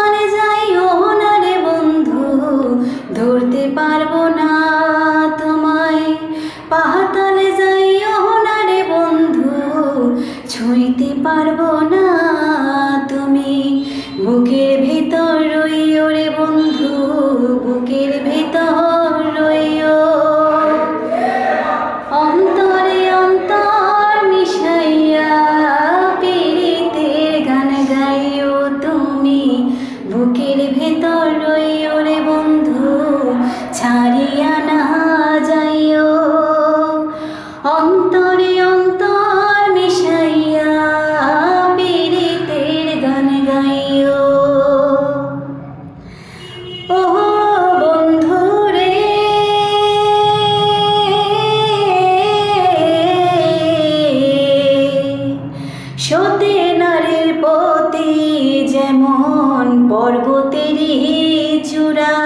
পাহাড়তলে যাইও না রে বন্ধু, ধরতে পারবো না তোমায়। পাহাড়তলে যাইও না রে বন্ধু, ছুঁইতে পারবো না তুমি। বুকের ভেতর রইও রে বন্ধু, বুকের ভেতর রইও। অন্তরে অন্তর মিশাইয়া পীড়িতের গান গাইও তুমি। বুকের ভেতর রইও রে বন্ধু, ছাড়িয়া না যাইও। অন্তরে অন্তর মিশাইয়া পীড়িতের গান গাইও। ও বন্ধু রে, সতী নারীর পতি যেমন পর্বতেরই চূড়া,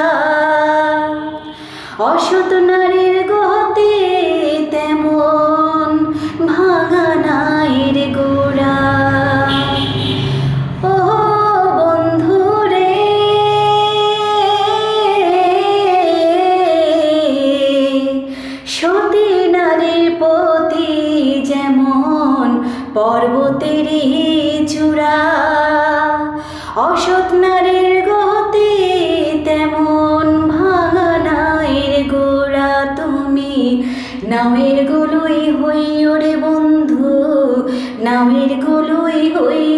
অসৎ নারীর গতি তেমন ভাঙা নাইর গোড়া। ও বন্ধু রে, সতী নারীর পতি যেমন পর্বতেরই চূড়া, অসৎ নারীর গতি তেমন ভাঙা নাইর গোড়া। তুমি নামের গুলোই হইও রে বন্ধু, নামের গুলোই হইও।